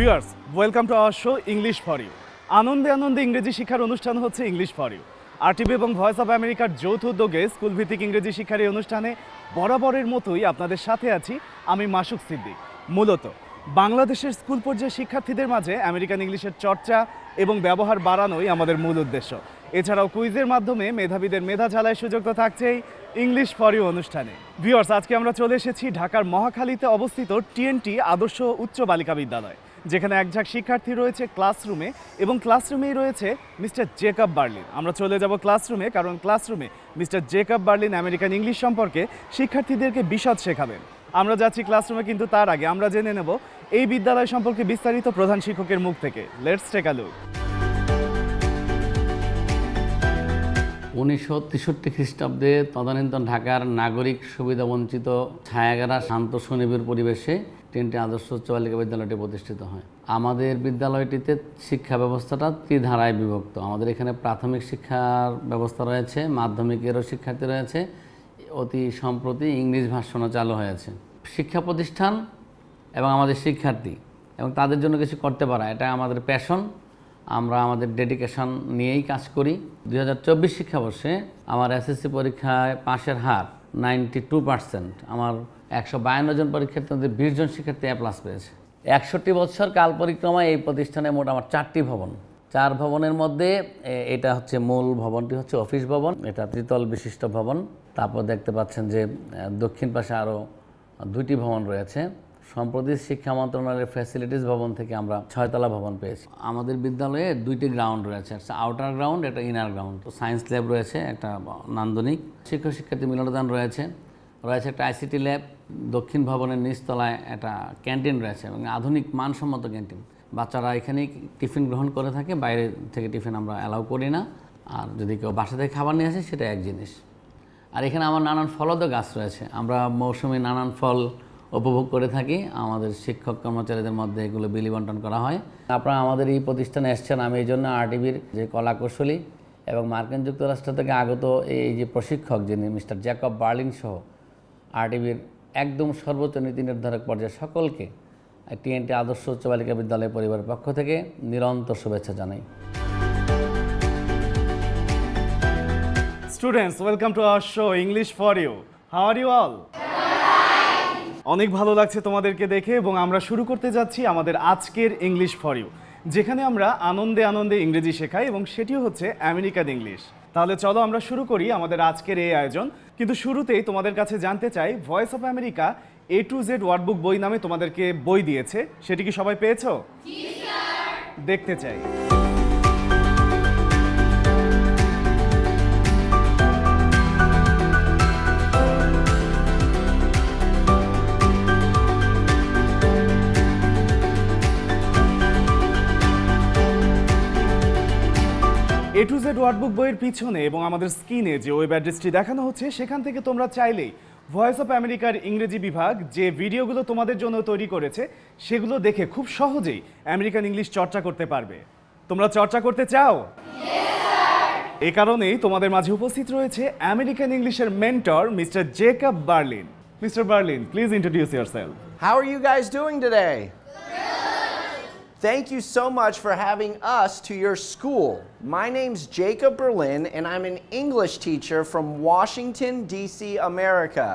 Viewers, welcome to our show English for you. আনন্দে আনন্দে ইংরেজি শিক্ষার অনুষ্ঠান হচ্ছে ইংলিশ ফর ইউ। আরটিভি এবং ভয়েস অফ আমেরিকার যৌথ উদ্যোগে স্কুলভিত্তিক ইংরেজি শিক্ষার এই অনুষ্ঠানে বরাবরের মতোই আপনাদের সাথে আছি আমি মাসুক সিদ্দিক। মূলত বাংলাদেশের স্কুল পর্যায়ের শিক্ষার্থীদের মাঝে আমেরিকান ইংলিশের চর্চা এবং ব্যবহার বাড়ানোই আমাদের মূল উদ্দেশ্য। এছাড়াও কুইজের মাধ্যমে মেধাবীদের মেধা ঝালার সুযোগ তো থাকছেই ইংলিশ ফর ইউ অনুষ্ঠানে। ভিউয়ার্স, আজকে আমরা চলে এসেছি ঢাকার মহাখালীতে অবস্থিত টিএনটি আদর্শ উচ্চ বালিকা বিদ্যালয়, যেখানে একঝাঁক শিক্ষার্থী রয়েছে ক্লাসরুমে এবং ক্লাসরুমেই রয়েছে মিস্টার জেকব বার্লিন। আমরা চলে যাব ক্লাসরুমে, কারণ ক্লাসরুমে mister Jacob Berlin American English সম্পর্কে শিক্ষার্থীদেরকে বিশদ শেখাবেন। আমরা যাচ্ছি ক্লাসরুমে, কিন্তু তার আগে আমরা জেনে নেব এই বিদ্যালয় সম্পর্কে বিস্তারিত প্রধান শিক্ষকের মুখ থেকে। Let's take a look. 1963 খ্রিস্টাব্দে তদানীন্তন ঢাকার নাগরিক সুবিধাবঞ্চিত ছায়াগারা শান্ত সুনিবিড় পরিবেশে টিএনটি আদর্শ উচ্চ বালিকা বিদ্যালয়টি প্রতিষ্ঠিত হয়। আমাদের বিদ্যালয়টিতে শিক্ষা ব্যবস্থাটা ত্রিধারায় বিভক্ত। আমাদের এখানে প্রাথমিক শিক্ষার ব্যবস্থা রয়েছে, মাধ্যমিকেরও শিক্ষার্থী রয়েছে, অতি সম্প্রতি ইংলিশ ভার্সনও চালু হয়েছে। শিক্ষা প্রতিষ্ঠান এবং আমাদের শিক্ষার্থী এবং তাদের জন্য কিছু করতে পারা, এটা আমাদের প্যাশন। আমরা আমাদের ডেডিকেশন নিয়েই কাজ করি। 2024 শিক্ষাবর্ষে আমার এসএসসি পরীক্ষায় পাশের হার 92%। আমার 152 জন পরীক্ষার্থীর মধ্যে 20 জন শিক্ষার্থী A+ পেয়েছে। 61 বছর কাল পরিক্রমায় এই প্রতিষ্ঠানে মোট আমার 4টি ভবন। 4 ভবনের মধ্যে এটা হচ্ছে মূল ভবনটি হচ্ছে অফিস ভবন, এটা 3তল বিশিষ্ট ভবন। তারপর দেখতে পাচ্ছেন যে দক্ষিণ পাশে আরও 2টি ভবন রয়েছে। সম্প্রতি শিক্ষা মন্ত্রণালয়ের ফ্যাসিলিটিস ভবন থেকে আমরা 6তলা ভবন পেয়েছি। আমাদের বিদ্যালয়ে 2টি গ্রাউন্ড রয়েছে, একটা আউটার গ্রাউন্ড, একটা ইনার গ্রাউন্ড। সায়েন্স ল্যাব রয়েছে একটা নান্দনিক, শিক্ষক শিক্ষার্থী মিলনদান রয়েছে একটা আইসিটি ল্যাব। দক্ষিণ ভবনের নিচতলায় একটা ক্যান্টিন রয়েছে এবং আধুনিক মানসম্মত ক্যান্টিন। বাচ্চারা এখানেই টিফিন গ্রহণ করে থাকে, বাইরে থেকে টিফিন আমরা অ্যালাউ করি না। আর যদি কেউ বাসা থেকে খাবার নিয়ে আসে সেটা এক জিনিস। আর এখানে আমার নানান ফলদ গাছ রয়েছে, আমরা মৌসুমি নানান ফল উপভোগ করে থাকি। আমাদের শিক্ষক কর্মচারীদের মধ্যে এগুলো বিলি বন্টন করা হয়। আপনারা আমাদের এই প্রতিষ্ঠানে এসছেন, আমি এই জন্য আরটিভির যে কলাকৌশলী এবং মার্কিন যুক্তরাষ্ট্র থেকে আগত এই যে প্রশিক্ষক যিনি মিস্টার জেকব বার্লিন সহ আরটিভির একদম সর্বোচ্চ নীতি নির্ধারক পর্যায়ে সকলকে টিএনটি আদর্শ উচ্চ বালিকা বিদ্যালয় পরিবারের পক্ষ থেকে নিরন্তর শুভেচ্ছা জানাই। Students, welcome to our show English for you. How are you all? অনেক ভালো লাগছে তোমাদেরকে দেখে এবং আমরা শুরু করতে যাচ্ছি আমাদের আজকের ইংলিশ ফর ইউ, যেখানে আমরা আনন্দে আনন্দে ইংরেজি শেখাই এবং সেটিও হচ্ছে আমেরিকান ইংলিশ। তাহলে চলো আমরা শুরু করি আমাদের আজকের এই আয়োজন। কিন্তু শুরুতেই তোমাদের কাছে জানতে চাই, voice of America A to Z ওয়ার্ডবুক বই নামে তোমাদেরকে বই দিয়েছে, সেটি কি সবাই পেয়েছো? দেখতে চাই। A to Z ওয়ার্ডবুক বইয়ের পিছনে এবং আমাদের স্ক্রিনে যে ওয়েব অ্যাড্রেসটি দেখানো হচ্ছে, সেখান থেকে তোমরা চাইলেই ভয়েস অফ আমেরিকার ইংরেজি বিভাগ যে ভিডিওগুলো তোমাদের জন্য তৈরি করেছে সেগুলো দেখে খুব সহজেই আমেরিকান ইংলিশ চর্চা করতে পারবে। তোমরা চর্চা করতে চাও? এই কারণেই তোমাদের মাঝে উপস্থিত রয়েছে আমেরিকান ইংলিশের mentor mister Jacob Berlin. Mister Berlin, please introduce yourself. How are you guys doing today? Thank you so much for having us to your school. My name's Jacob Berlin, and I'm an English teacher from Washington, D.C., America.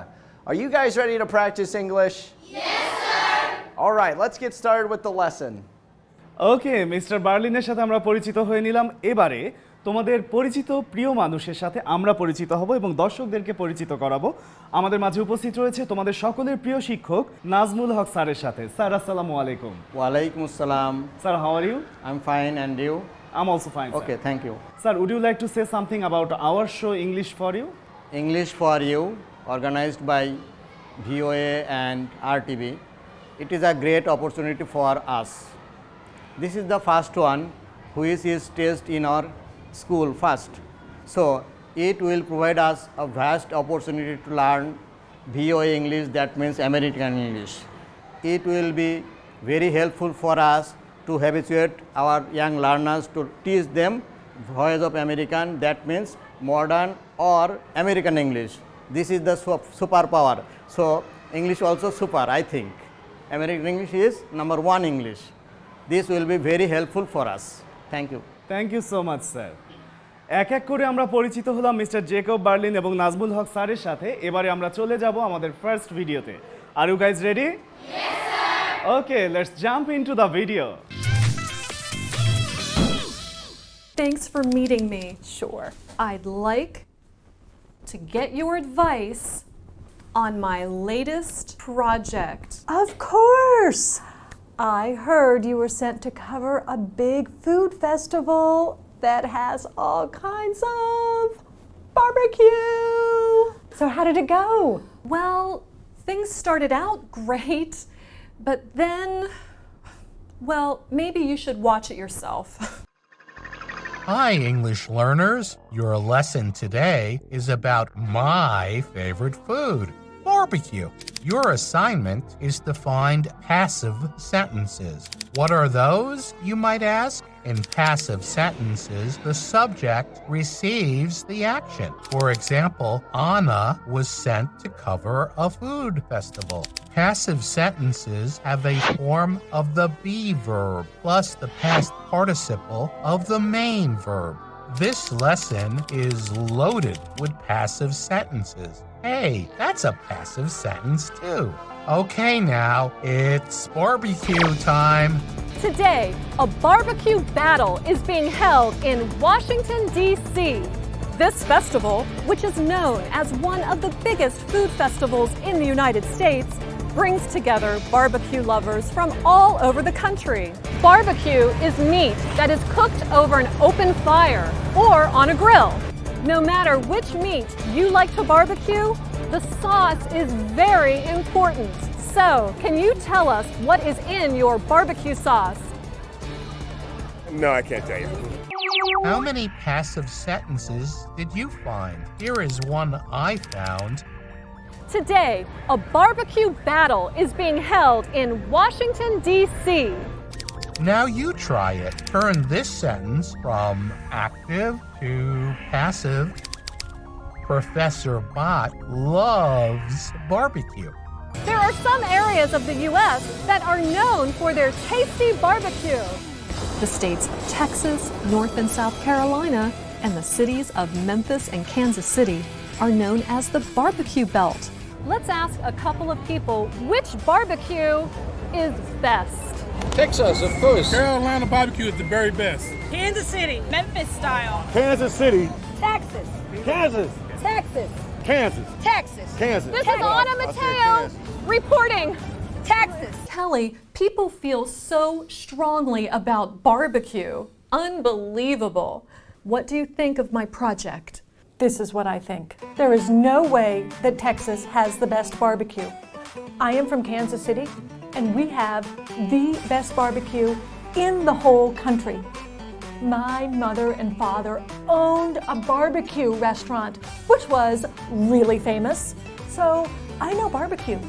Are you guys ready to practice English? Yes, sir! All right, let's get started with the lesson. Okay, mister বার্লিনের সাথে আমরা পরিচিত হয়ে নিলাম। এবারে তোমাদের পরিচিত প্রিয় মানুষের সাথে আমরা পরিচিত হব এবং দর্শকদেরকে পরিচিত করাবো। আমাদের মাঝে উপস্থিত রয়েছে তোমাদের সকলের প্রিয় শিক্ষক নাজমুল হক স্যারের সাথে। স্যার, আসসালামু আলাইকুম। Walaikum assalam. Sir, how are you? I'm fine, and you? I'm also fine. Okay, thank you. Sir, would you like to say something about our show English for You? English for You, organized by VOA and RTV. It is a great opportunity for us. This is the first one which is staged in our school first. So it will provide us a vast opportunity to learn VOA English, that means American English. It will be very helpful for us to habituate our young learners to teach them voice of American, that means modern or American English. This is the superpower. So English also super, I think. American English is number one English. This will be very helpful for us. Thank you. Thank you so much sir. এক এক করে আমরা পরিচিত হলাম mister Jacob Berlin এবং নাজমুল হক স্যারের সাথে। এবারে আমরা চলে যাব আমাদের ফার্স্ট ভিডিওতে। Are you guys ready? Yes sir. Okay, let's jump into the video. Thanks for meeting me. Sure. I'd like to get your advice on my latest project. Of course! I heard you were sent to cover a big food festival that has all kinds of barbecue. So how did it go? Well, things started out great, but then, well, maybe you should watch it yourself. Hi, English learners. Your lesson today is about my favorite food, barbecue. Your assignment is to find passive sentences. What are those, you might ask? In passive sentences, the subject receives the action. For example, Anna was sent to cover a food festival. Passive sentences have a form of the be verb plus the past participle of the main verb. This lesson is loaded with passive sentences. Hey, that's a passive sentence too. Okay, now it's barbecue time. Today, a barbecue battle is being held in Washington, D.C. This festival, which is known as one of the biggest food festivals in the United States, brings together barbecue lovers from all over the country. Barbecue is meat that is cooked over an open fire or on a grill. No matter which meat you like to barbecue, the sauce is very important. So, can you tell us what is in your barbecue sauce? No, I can't tell you. How many passive sentences did you find? Here is one I found. Today, a barbecue battle is being held in Washington, D.C. Now you try it. Turn this sentence from active to passive. Professor Bott loves barbecue. There are some areas of the U.S. that are known for their tasty barbecue. The states of Texas, North and South Carolina, and the cities of Memphis and Kansas City are known as the barbecue belt. Let's ask a couple of people which barbecue is best. Texas, of course. Carolina barbecue is the very best. Kansas City, Memphis style. Kansas City. Texas, Kansas. Texas, Kansas. Texas, Kansas. This is Anna Mateo reporting. Texas. Kelly, people feel so strongly about barbecue. Unbelievable. What do you think of my project? This is what I think. There is no way that Texas has the best barbecue. I am from Kansas City, and we have the best barbecue in the whole country. My mother and father owned a barbecue restaurant, which was really famous. So I know barbecue.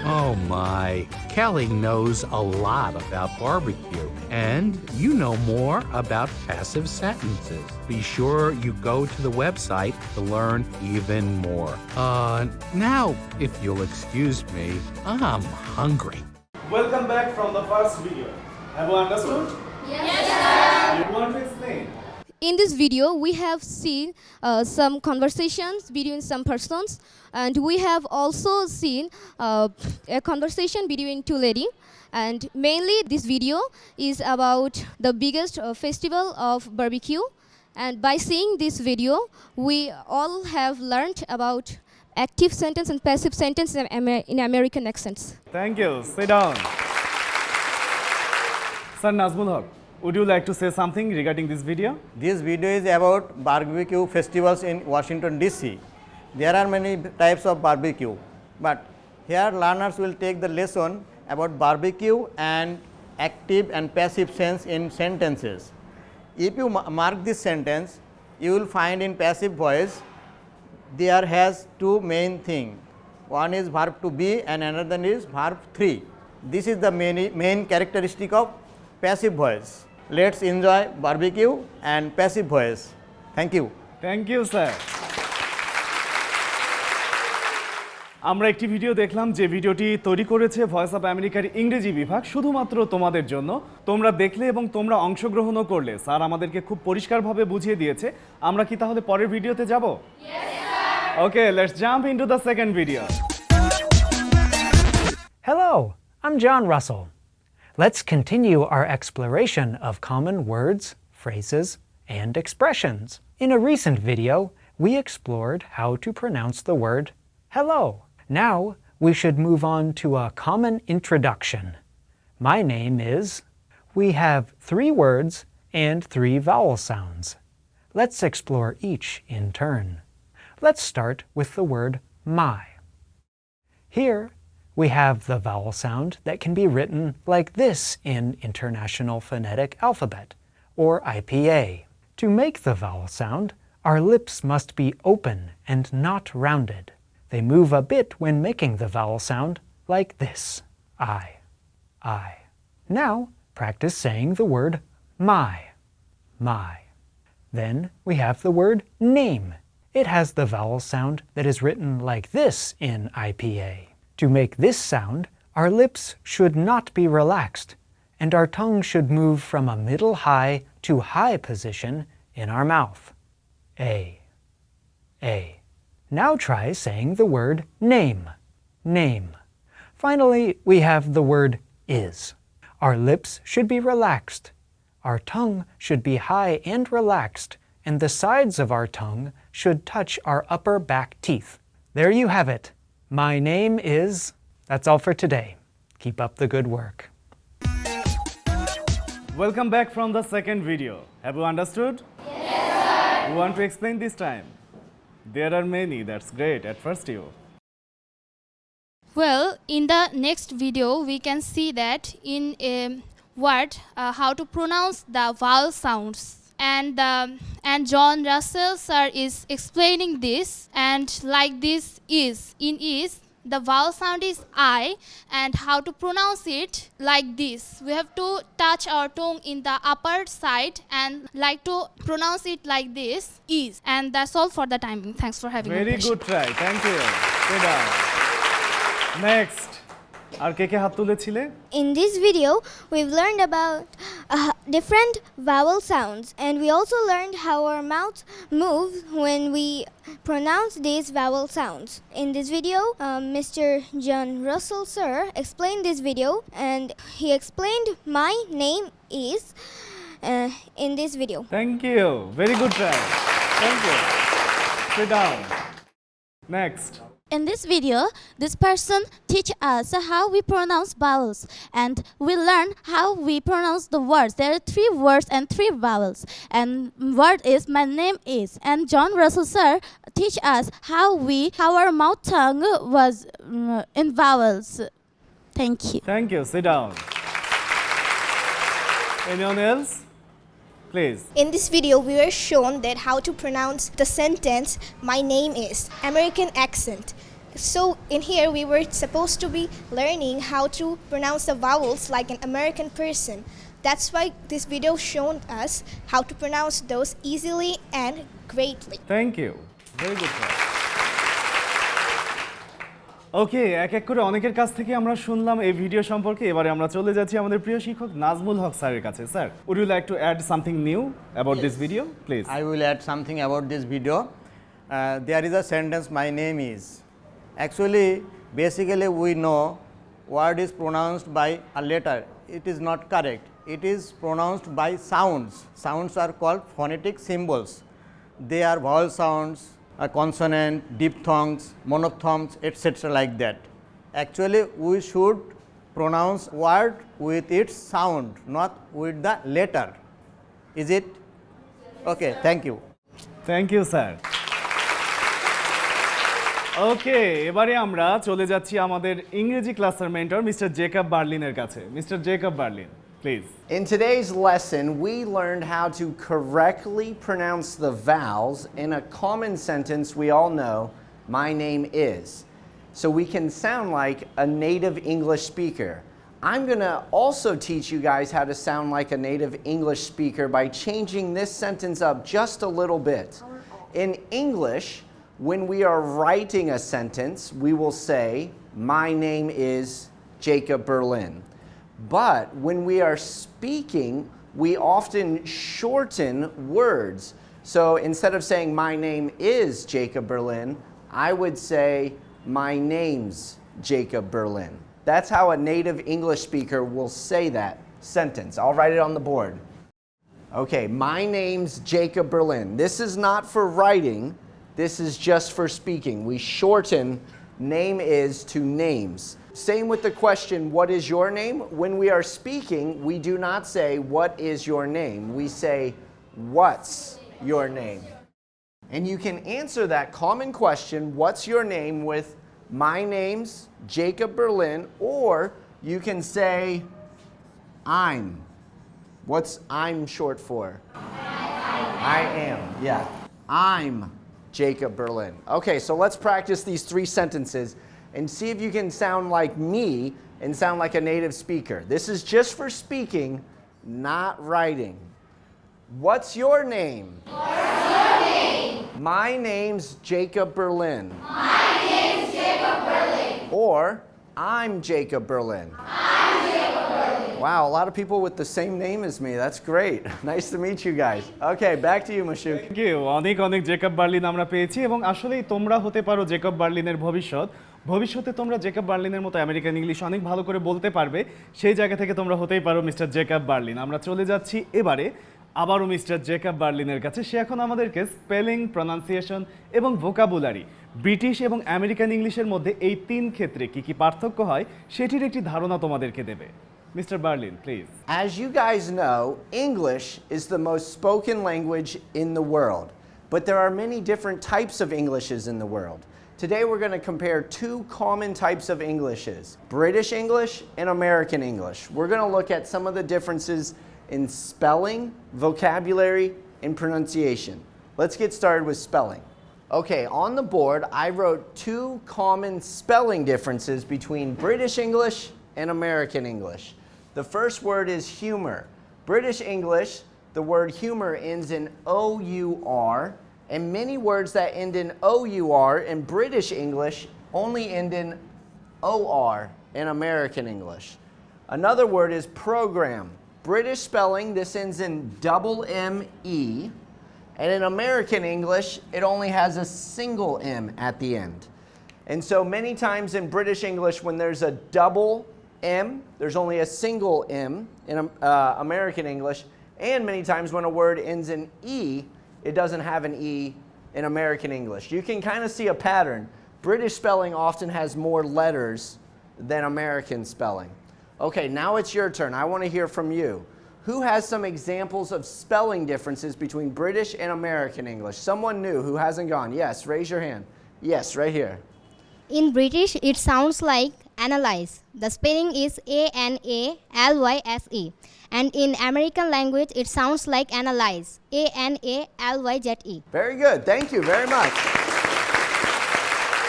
Oh my, Kelly knows a lot about barbecue, and you know more about passive sentences. Be sure you go to the website to learn even more. Now, if you'll excuse me, I'm hungry. Welcome back from the first video. Have you understood? Yes, sir. You want to explain? In this video, we have seen some conversations between some persons, and we have also seen a conversation between two ladies. And mainly, this video is about the biggest festival of barbecue. And by seeing this video, we all have learned about active sentence and passive sentence in American accents. Thank you. Sit down. Sir Nazmul Haq, would you like to say something regarding this video? This video is about barbecue festivals in Washington, D.C. There are many types of barbecue, but here learners will take the lesson about barbecue and active and passive sense in sentences. If you mark this sentence, you will find in passive voice there has two main things. One is verb to be and another is verb 3. This is the main characteristic of passive voice. Let's enjoy barbecue and passive voice. Thank you. Thank you, sir. আমরা একটি video দেখলাম যে ভিডিওটি তৈরি করেছে voice of আমেরিকার ইংরেজি বিভাগ শুধুমাত্র তোমাদের জন্য। তোমরা দেখলে এবং তোমরা অংশগ্রহণও করলে। স্যার আমাদেরকে খুব পরিষ্কারভাবে বুঝিয়ে দিয়েছে। আমরা কি তাহলে পরের ভিডিওতে যাব? Okay, let's jump into the second video. Hello, I'm John Russell. Let's continue our exploration of common words, phrases, and expressions. In a recent video, we explored how to pronounce the word hello. Now, we should move on to a common introduction. My name is. We have 3 words and 3 vowel sounds. Let's explore each in turn. Let's start with the word my. Here, we have the vowel sound that can be written like this in International Phonetic Alphabet, or IPA. To make the vowel sound, our lips must be open and not rounded. They move a bit when making the vowel sound like this, I. Now, practice saying the word my. Then we have the word name. It has the vowel sound that is written like this in IPA. To make this sound, our lips should not be relaxed, and our tongue should move from a middle high to high position in our mouth. A. Now try saying the word name. Finally, we have the word is. Our lips should be relaxed. Our tongue should be high and relaxed, and the sides of our tongue should touch our upper back teeth. There you have it. My name is. That's all for today. Keep up the good work. Welcome back from the second video. Have you understood? Yes, sir. You want to explain this time? There are many. That's great. At first you. Well, in the next video, we can see that in a word how to pronounce the vowel sounds. And John Russell sir is explaining this, and like this is. In is, the vowel sound is I, and how to pronounce it like this. We have to touch our tongue in the upper side and like to pronounce it like this, is. And that's all for the timing. Thanks for having me. Very good try. Thank you. Sit down. Next. আর কে হাত তুলেছিলে? In this video, we've learned about different vowel sounds, and we also learned how our mouths move when we pronounce these vowel sounds. In this video, Mr. John Russell sir explained this video, and he explained my name is in this video. Thank you. Very good try. Thank you. Sit down. Next. In this video, this person teach us how we pronounce vowels, and we learn how we pronounce the words. There are 3 words and 3 vowels, and word is my name is. And John Russell sir teach us how our mouth tongue was in vowels. Thank you. Thank you. Sit down. Anyone else? Please. In this video, we were shown that how to pronounce the sentence, my name is, American accent. So in here, we were supposed to be learning how to pronounce the vowels like an American person. That's why this video shown us how to pronounce those easily and greatly. Thank you. Very good try. ওকে, এক করে অনেকের কাছ থেকে আমরা শুনলাম এই video সম্পর্কে। এবারে আমরা চলে যাচ্ছি আমাদের প্রিয় শিক্ষক নাজমুল হক স্যারের কাছে। Sir, would you like to add something new about this video, please? I will add something about this video. There is a sentence, my name is. Actually, basically we know word is pronounced by a letter. It is not correct. It is pronounced by sounds. Sounds are called phonetic symbols. They are vowel sounds, a consonant, diphthongs, monophthongs, etc. like that. Actually, we should pronounce word with its sound, not with the letter. Is it? Okay, thank you. Thank you, sir. ওকে, এবারে আমরা চলে যাচ্ছি আমাদের ইংরেজি ক্লাসের mentor mister Jacob বার্লিনের কাছে। Mister Jacob Berlin, please. In today's lesson, we learned how to correctly pronounce the vowels in a common sentence we all know, my name is. So we can sound like a native English speaker. I'm going to also teach you guys how to sound like a native English speaker by changing this sentence up just a little bit. In English, When we are writing a sentence, we will say, my name is Jacob Berlin. But when we are speaking, we often shorten words. So instead of saying, my name is Jacob Berlin, I would say, my name's Jacob Berlin. That's how a native English speaker will say that sentence. I'll write it on the board. Okay, my name's Jacob Berlin. This is not for writing. This is just for speaking. We shorten name is to names. Same with the question, what is your name? When we are speaking, we do not say, what is your name? We say, what's your name? And you can answer that common question, what's your name, with my name's Jacob Berlin, or you can say, I'm. What's I'm short for? I am, yeah. I'm Jacob Berlin. Okay, so let's practice these 3 sentences and see if you can sound like me and sound like a native speaker. This is just for speaking, not writing. What's your name? What's your name? My name's Jacob Berlin. My name's Jacob Berlin. Or, I'm Jacob Berlin. I'm Jacob Berlin. Wow, a lot of people with the same name as me. That's great. Nice to meet you guys. Okay, back to you, Mashuk. Thank you. অনেক অনেক Jacob Berlin আমরা পেয়েছি এবং আসলেই তোমরা হতে পারো Jacob বার্লিনের ভবিষ্যতে তোমরা জেকব বার্লিনের মতো আমেরিকান ইংলিশ অনেক ভালো করে বলতে পারবে। সেই জায়গা থেকে তোমরা হতেই পারো মিস্টার জেকব বার্লিন। আমরা চলে যাচ্ছি এবারে আবারও মিস্টার জেকব বার্লিনের কাছে। সে এখন আমাদেরকে স্পেলিং, প্রনাউন্সিয়েশন এবং ভোকাবুলারি, ব্রিটিশ এবং আমেরিকান ইংলিশের মধ্যে এই 3 ক্ষেত্রে কি কি পার্থক্য হয় সেটির একটি ধারণা তোমাদেরকে দেবে। Mr. Berlin, please. As you guys know, English is the most spoken language in the world, but there are many different types of Englishes in the world. Today we're going to compare 2 common types of Englishes, British English and American English. We're going to look at some of the differences in spelling, vocabulary, and pronunciation. Let's get started with spelling. Okay, on the board I wrote 2 common spelling differences between British English and American English. The first word is humor. British English, the word humor ends in O-U-R, and many words that end in O-U-R in British English only end in O-R in American English. Another word is program. British spelling, this ends in double M-E, and in American English, it only has a single M at the end. And so many times in British English, when there's a double M, there's only a single M in American English, and many times when a word ends in E, it doesn't have an E in American English. You can kind of see a pattern. British spelling often has more letters than American spelling. Okay, now it's your turn. I want to hear from you. Who has some examples of spelling differences between British and American English? Someone new who hasn't gone. Yes, raise your hand. Yes, right here. In British, it sounds like analyze. The spelling is A-N-A-L-Y-S-E. And in American language, it sounds like analyze. A-N-A-L-Y-Z-E. Very good. Thank you very much.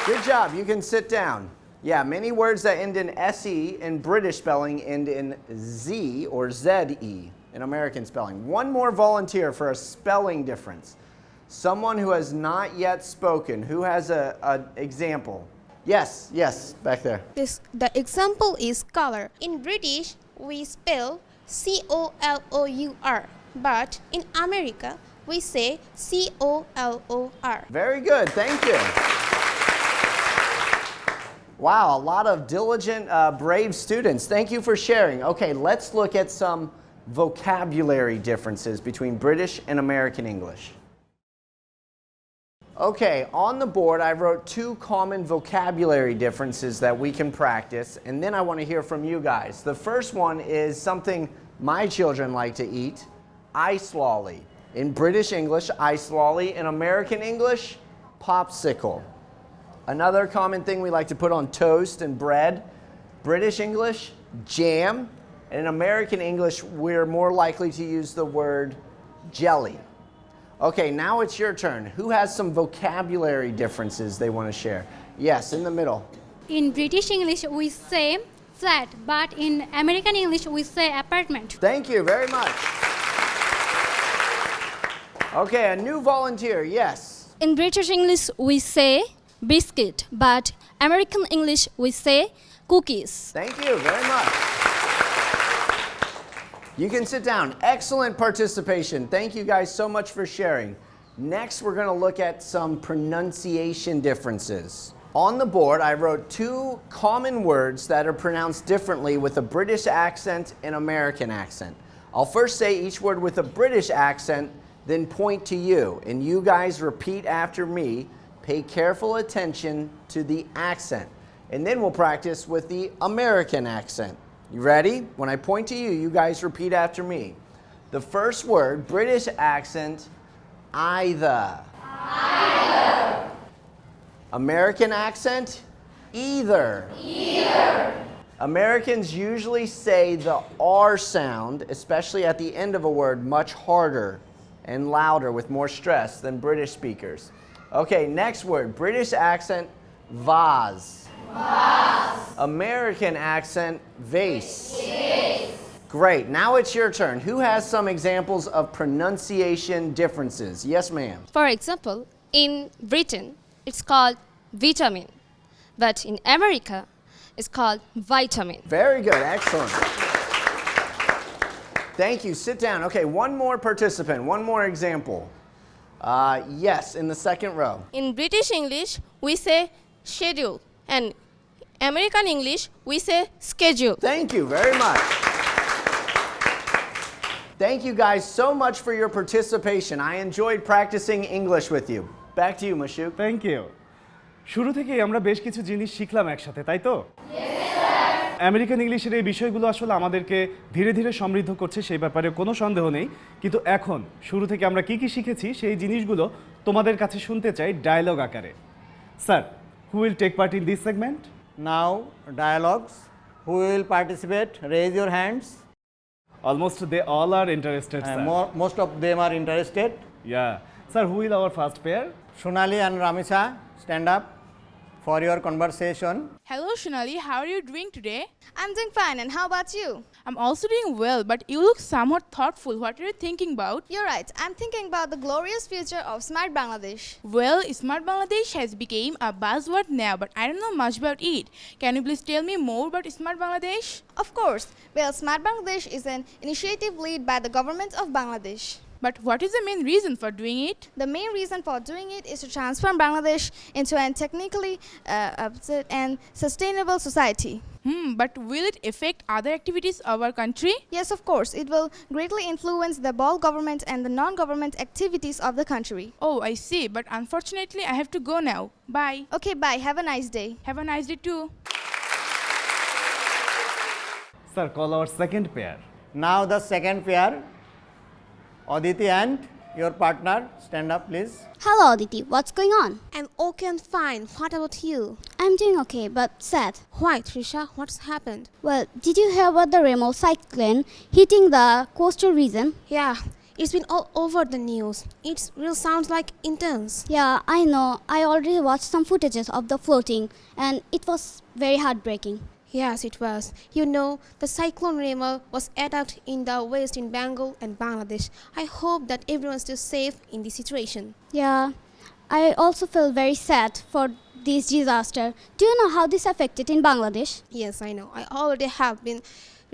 Good job. You can sit down. Yeah, many words that end in S-E in British spelling end in Z or Z-E in American spelling. One more volunteer for a spelling difference. Someone who has not yet spoken. Who has an example? Yes, back there. The example is color. In British, we spell C-O-L-O-U-R, but in America, we say C-O-L-O-R. Very good, thank you. Wow, a lot of diligent, brave students. Thank you for sharing. Okay, let's look at some vocabulary differences between British and American English. Okay, on the board I wrote 2 common vocabulary differences that we can practice, and then I want to hear from you guys. The first one is something my children like to eat, ice lolly. In British English, ice lolly. In American English, popsicle. Another common thing we like to put on toast and bread, British English, jam. And in American English, we're more likely to use the word jelly. Okay, now it's your turn. Who has some vocabulary differences they want to share? Yes, in the middle. In British English, we say flat, but in American English, we say apartment. Thank you very much. Okay, a new volunteer, yes. In British English, we say biscuit, but American English, we say cookies. Thank you very much. You can sit down. Excellent participation. Thank you guys so much for sharing. Next, we're going to look at some pronunciation differences. On the board, I wrote 2 common words that are pronounced differently with a British accent and American accent. I'll first say each word with a British accent, then point to you. And you guys repeat after me. Pay careful attention to the accent. And then we'll practice with the American accent. You ready? When I point to you, you guys repeat after me. The first word, British accent, either. Either. American accent, either. Either. Americans usually say the R sound, especially at the end of a word, much harder and louder with more stress than British speakers. Okay, next word, British accent, vase. Vase. American accent, vase. Vase. Great, now it's your turn. Who has some examples of pronunciation differences? Yes, ma'am. For example, in Britain, it's called vitamin, but in America, it's called vitamin. Very good, excellent. Thank you, sit down. Okay, one more participant, one more example. Yes, in the second row. In British English, we say schedule, and American English, we say schedule. Thank you very much. Thank you guys so much for your participation. I enjoyed practicing English with you. Back to you, Mashuk. Thank you. শুরু থেকেই আমরা বেশ কিছু জিনিস শিখলাম একসাথে, তাই তো? আমেরিকান ইংলিশের এই বিষয়গুলো আসলে আমাদেরকে ধীরে ধীরে সমৃদ্ধ করছে, সেই ব্যাপারে কোনো সন্দেহ নেই। কিন্তু এখন শুরু থেকে আমরা কি কি শিখেছি সেই জিনিসগুলো তোমাদের কাছে শুনতে চাই ডায়লগ আকারে। Sir, who will take part in this segment? Now, dialogues. Who will participate? Raise your hands. Almost they all are interested, sir. Most of them are interested. Yeah. Sir, who will our first pair? Shonali and Ramisa, stand up for your conversation. Hello Shonali, how are you doing today? I'm doing fine, and how about you? I'm also doing well, but you look somewhat thoughtful. What are you thinking about? You're right, I'm thinking about the glorious future of Smart Bangladesh. Well, Smart Bangladesh has become a buzzword now, but I don't know much about it. Can you please tell me more about Smart Bangladesh? Of course. Well, Smart Bangladesh is an initiative led by the government of Bangladesh. But what is the main reason for doing it? The main reason for doing it is to transform Bangladesh into a technically and sustainable society. But will it affect other activities of our country? Yes, of course. It will greatly influence the both government and the non-government activities of the country. Oh, I see. But unfortunately, I have to go now. Bye. Okay, bye. Have a nice day. Have a nice day too. Sir, call our second pair. Now the second pair. Aditi and your partner, stand up please. Hello Aditi, what's going on? I'm okay and fine. What about you? I'm doing okay, but sad. Why, Trisha? What's happened? Well, did you hear about the Remo cyclone hitting the coastal region? Yeah, it's been all over the news. It really sounds like intense. Yeah, I know. I already watched some footages of the floating, and it was very heartbreaking. Yes, it was. You know, the cyclone Remo was attacked in the west in Bengal and Bangladesh. I hope that everyone's still safe in this situation. Yeah, I also feel very sad for this disaster. Do you know how this affected in Bangladesh? Yes, I know. I already have been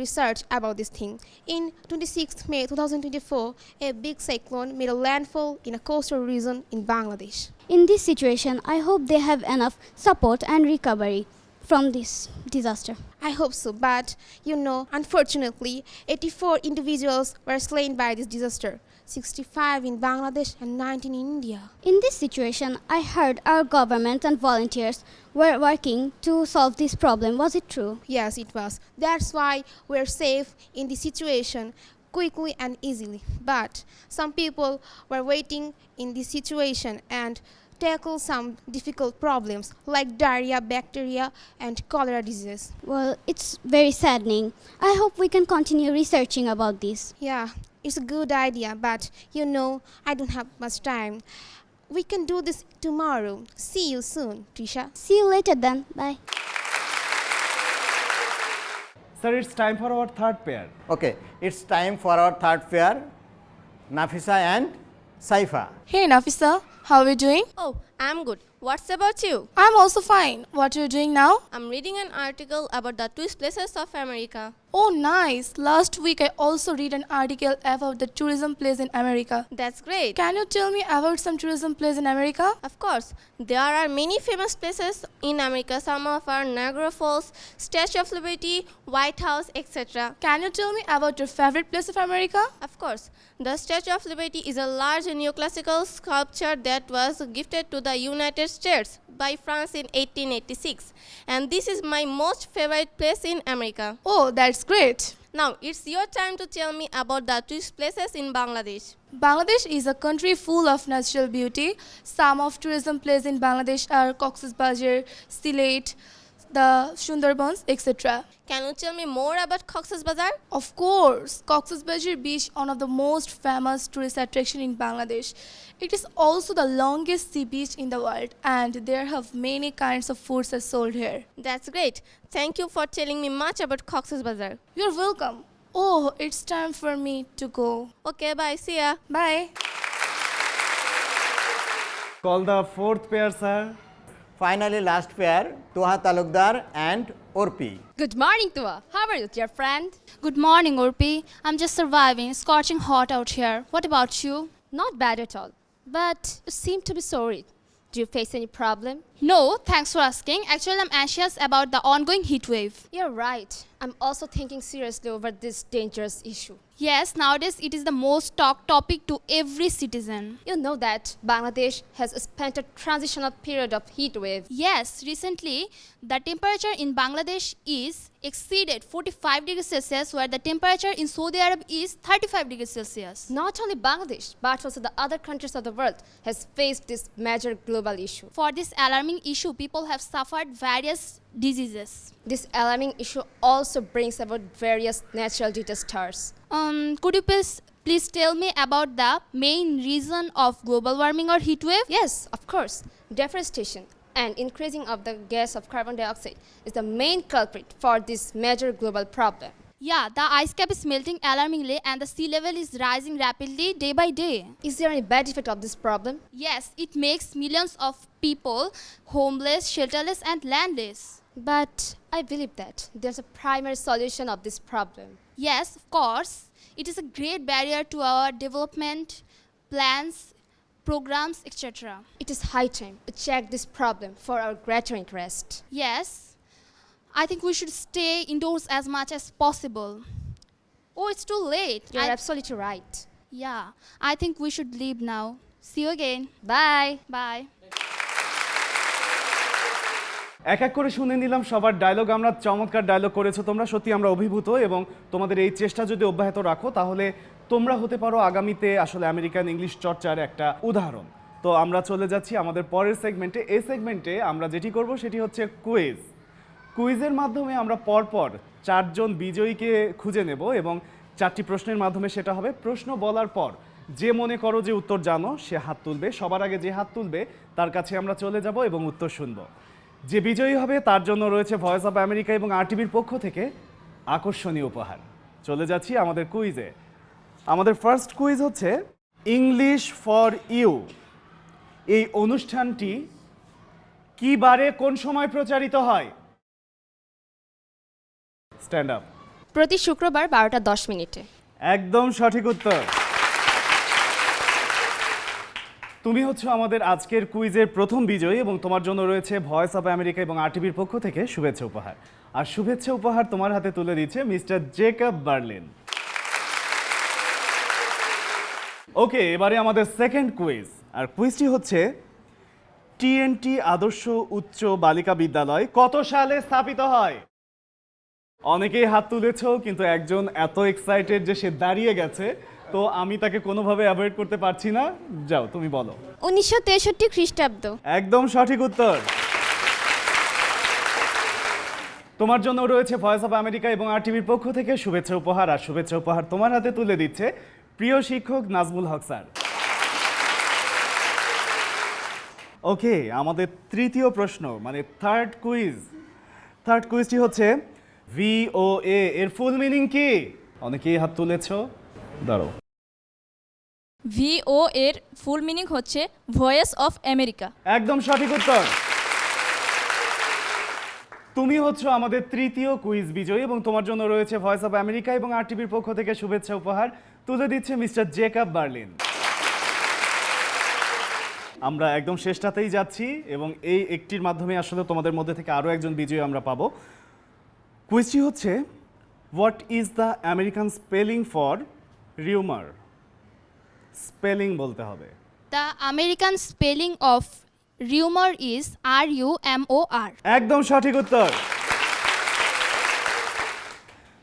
research about this thing. In 26th May 2024, a big cyclone made a landfall in a coastal region in Bangladesh. In this situation, I hope they have enough support and recovery from this disaster. I hope so, but you know, unfortunately, 84 individuals were slain by this disaster, 65 in Bangladesh and 19 in India. In this situation, I heard our government and volunteers were working to solve this problem. Was it true? Yes, it was. That's why we're safe in this situation quickly and easily. But some people were waiting in this situation and tackle some difficult problems like diarrhea, bacteria, and cholera disease. Well, it's very saddening. I hope we can continue researching about this. Yeah, it's a good idea, but you know, I don't have much time. We can do this tomorrow. See you soon, Trisha. See you later then. Bye. Sir, it's time for our third pair. Okay, it's time for our third pair, Nafisa and Saifa. Hey Nafisa, How are you doing? Oh, I'm good. What's about you? I'm also fine. What are you doing now? I'm reading an article about the tourist places of America. Oh, nice. Last week I also read an article about the tourism place in America. That's great. Can you tell me about some tourism place in America? Of course. There are many famous places in America. Some of are Niagara Falls, Statue of Liberty, White House, etc. Can you tell me about your favorite place of America? Of course. The Statue of Liberty is a large neoclassical sculpture that was gifted to the United States by France in 1886. And this is my most favorite place in America. Oh, that's great. Now, it's your time to tell me about the tourist places in Bangladesh. Bangladesh is a country full of natural beauty. Some of tourism places in Bangladesh are Cox's Bazar, Sylhet, the Sundarbans, etc. Can you tell me more about Cox's Bazar? Of course, Cox's Bazar beach, one of the most famous tourist attraction in Bangladesh. It is also the longest sea beach in the world, and there have many kinds of foods are sold here. That's great. Thank you for telling me much about Cox's Bazar. You're welcome. Oh, it's time for me to go. Okay, bye. See ya. Bye. Call the fourth pair, sir. Finally, last pair, Tuha Talukdar and Orpi. Good morning, Tua. How are you, dear friend? Good morning, Urpi. I'm just surviving. Scorching hot out here. What about you? Not bad at all. But you seem to be sorry. Do you face any problem? No, thanks for asking. Actually, I'm anxious about the ongoing heat wave. You're right. I'm also thinking seriously over this dangerous issue. Yes, nowadays it is the most talked topic to every citizen. You know that Bangladesh has spent a transitional period of heat wave. Yes, recently the temperature in Bangladesh is exceeded 45 degrees Celsius, where the temperature in Saudi Arabia is 35 degrees Celsius. Not only Bangladesh, but also the other countries of the world has faced this major global issue. For this alarming issue, people have suffered various diseases. This alarming issue also brings about various natural disasters. Could you please tell me about the main reason of global warming or heat wave? Yes, of course. Deforestation and increasing of the gas of carbon dioxide is the main culprit for this major global problem. Yeah, the ice cap is melting alarmingly and the sea level is rising rapidly day by day. Is there any bad effect of this problem? Yes, it makes millions of people homeless, shelterless and landless. But I believe that there's a primary solution of this problem. Yes, of course. It is a great barrier to our development, plans, programs, etc. It is high time to check this problem for our greater interest. Yes, I think we should stay indoors as much as possible. Oh, it's too late. You're absolutely right. Yeah, I think we should leave now. See you again. Bye. Bye. এক এক করে শুনে নিলাম সবার dialogue. আমরা চমৎকার dialogue করেছো তোমরা, সত্যি আমরা অভিভূত, এবং তোমাদের এই চেষ্টা যদি অব্যাহত রাখো তাহলে তোমরা হতে পারো আগামীতে আসলে আমেরিকান ইংলিশ চর্চার একটা উদাহরণ। তো আমরা চলে যাচ্ছি আমাদের পরের সেগমেন্টে। এই সেগমেন্টে আমরা যেটি করব সেটি হচ্ছে কুইজ। কুইজের মাধ্যমে আমরা পরপর চারজন বিজয়ীকে খুঁজে নেব এবং চারটি প্রশ্নের মাধ্যমে সেটা হবে। প্রশ্ন বলার পর যে মনে করো যে উত্তর জানো সে হাত তুলবে। সবার আগে যে হাত তুলবে তার কাছে আমরা চলে যাব এবং উত্তর শুনব। যে বিজয়ী হবে তার জন্য রয়েছে ভয়েস অফ আমেরিকা এবং আরটিভির পক্ষ থেকে আকর্ষণীয় উপহার। চলে যাচ্ছি আমাদের কুইজে। আমাদের ফার্স্ট কুইজ হচ্ছে ইংলিশ ফর ইউ। এই অনুষ্ঠানটি কি বারে কোন সময় প্রচারিত হয়? Stand up. প্রতি শুক্রবার 12:10 একদম সঠিক উত্তর। তুমি হচ্ছে আমাদের আজকের কুইজের প্রথম বিজয়ী এবং তোমার জন্য রয়েছে ভয়েস অফ আমেরিকা এবং আরটিভির পক্ষ থেকে শুভেচ্ছা উপহার। আর শুভেচ্ছা উপহার তোমার হাতে তুলে দিচ্ছে মিস্টার জেকব বার্লিন। ওকে, এবারে আমাদের সেকেন্ড কুইজ। আর কুইজটি হচ্ছে টিএনটি আদর্শ উচ্চ বালিকা বিদ্যালয় কত সালে স্থাপিত হয়? অনেকেই হাত তুলেছ, কিন্তু একজন এত এক্সাইটেড যে সে দাঁড়িয়ে গেছে, তো আমি তাকে কোনোভাবে অ্যাভয়েড করতে পারছি না। যাও, তুমি বলো। 1963 খ্রিস্টাব্দ। একদম সঠিক উত্তর। তোমার জন্য রয়েছে ভয়েস অফ আমেরিকা এবং আরটিভির পক্ষ থেকে শুভেচ্ছা উপহার। আর শুভেচ্ছা উপহার তোমার হাতে তুলে দিচ্ছে প্রিয় শিক্ষক নাজমুল হক স্যার। ওকে, আমাদের তৃতীয় প্রশ্ন মানে থার্ড কুইজ। থার্ড কুইজটি হচ্ছে VOA এর ফুল মিনিং কি? অনেকেই হাত তুলেছ, দাঁড়াও। VO এর ফুল মিনিং হচ্ছে ভয়েস অফ আমেরিকা। একদম সঠিক উত্তর। তুমি হচ্ছে আমাদের তৃতীয় কুইজ বিজয়ী এবং তোমার জন্য রয়েছে ভয়েস অফ আমেরিকা এবং আরটিভির পক্ষ থেকে শুভেচ্ছা উপহার তুলে দিচ্ছে মিস্টার জেকব বার্লিন। আমরা একদম শেষটাতেই যাচ্ছি এবং এই একটির মাধ্যমে আসলে তোমাদের মধ্যে থেকে আরও একজন বিজয়ী আমরা পাবো। কুইজটি হচ্ছে what is the American spelling for rumour? Spelling বলতে হবে। The American spelling of rumour is RUMOR। একদম সঠিক উত্তর।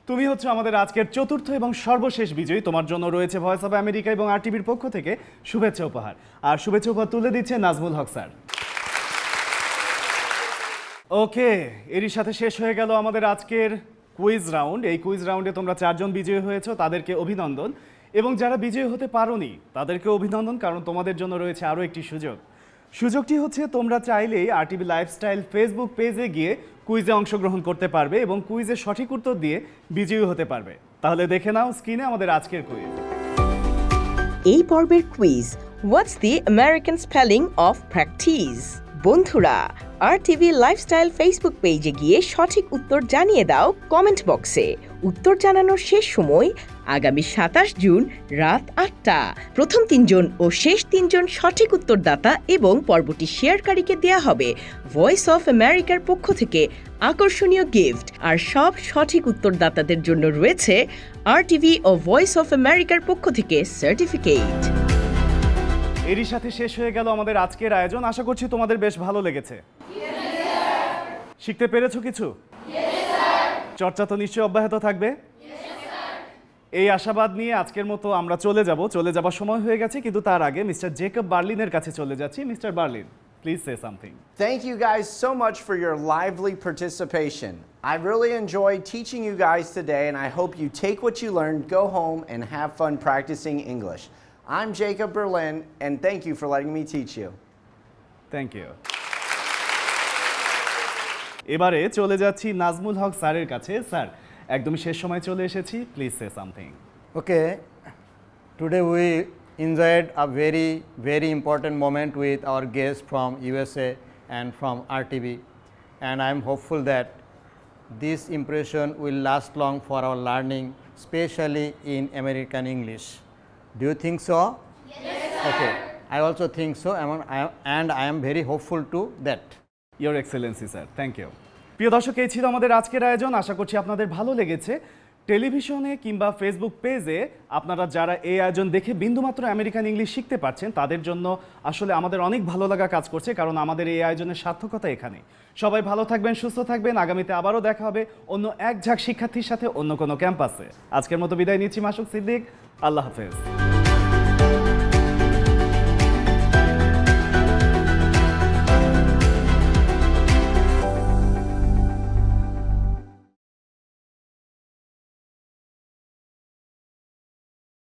তুমি হচ্ছে আমাদের আজকের চতুর্থ এবং সর্বশেষ বিজয়ী। তোমার জন্য রয়েছে ভয়েস অফ আমেরিকা এবং আরটিভির পক্ষ থেকে শুভেচ্ছা উপহার। আর শুভেচ্ছা উপহার তুলে দিচ্ছে নাজমুল হক স্যার। ওকে, এরই সাথে শেষ হয়ে গেল আমাদের আজকের কুইজ রাউন্ড। এই কুইজ রাউন্ডে তোমরা 4 জন বিজয়ী হয়েছো, তাদেরকে অভিনন্দন। এবং যারা বিজয়ী হতে পারোনি তাদেরকে অভিনন্দন, কারণ তোমাদের জন্য রয়েছে আরও একটি সুযোগ। সুযোগটি হচ্ছে তোমরা চাইলেই আরটিভি লাইফস্টাইল ফেসবুক পেজে গিয়ে কুইজে অংশগ্রহণ করতে পারবে এবং কুইজের সঠিক উত্তর দিয়ে বিজয়ী হতে পারবে। তাহলে দেখে নাও স্ক্রিনে আমাদের আজকের কুইজ। এই পর্বের quiz, what's the American spelling of practice? বন্ধুরা, আরটিভি লাইফস্টাইল ফেসবুক পেজে গিয়ে সঠিক উত্তর জানিয়ে দাও কমেন্ট বক্সে। উত্তর জানানোর শেষ সময় আগামী 27 জুন রাত 8টা। প্রথম 3 জন ও শেষ 3 জন সঠিক উত্তরদাতা এবং পর্বটি শেয়ারকারীকে দেয়া হবে ভয়েস অফ আমেরিকার পক্ষ থেকে আকর্ষণীয় গিফট। আর সব সঠিক উত্তরদাতাদের জন্য রয়েছে আরটিভি ও ভয়েস অফ আমেরিকার পক্ষ থেকে সার্টিফিকেট। এরই সাথে শেষ হয়ে গেল আমাদের আজকের আয়োজন। আশা করছি তোমাদের বেশ ভালো লেগেছে। শিখতে পেরেছো কিছু? চর্চা তো নিশ্চয়ই অব্যাহত থাকবে। এই আশাবাদ নিয়ে আজকের মতো আমরা চলে যাবার সময় হয়ে গেছে, কিন্তু তার আগে মিস্টার জেকব বার্লিনের কাছে চলে যাচ্ছি। Mister Berlin, please say something. Thank you guys so much for your lively participation. I really enjoyed teaching you guys today, and I hope you take what you learned, go home, and have fun practicing English. I'm Jacob Berlin, and thank you for letting me teach you. Thank you. এবারে চলে যাচ্ছি নাজমুল হক স্যারের কাছে। Sir, একদমই শেষ সময় চলে এসেছি, please say something. Okay, today we enjoyed a very, very important moment with our guests from USA and from RTV, and I am hopeful that this impression will last long for our learning, especially in American English. Do you think so? Yes, sir. Okay, I also think so, and I am very hopeful to that. Your Excellency, sir. Thank you. প্রিয় দর্শক, এই ছিল আমাদের আজকের আয়োজন। আশা করছি আপনাদের ভালো লেগেছে। টেলিভিশনে কিংবা ফেসবুক পেজে আপনারা যারা এই আয়োজন দেখে বিন্দুমাত্র আমেরিকান ইংলিশ শিখতে পারছেন, তাদের জন্য আসলে আমাদের অনেক ভালো লাগা কাজ করছে, কারণ আমাদের এই আয়োজনের সার্থকতা এখানে। সবাই ভালো থাকবেন, সুস্থ থাকবেন। আগামীতে আবারও দেখা হবে অন্য এক ঝাঁক শিক্ষার্থীর সাথে অন্য কোনো ক্যাম্পাসে। আজকের মতো বিদায় নিচ্ছি। মাসুক সিদ্দিক, আল্লাহ হাফেজ।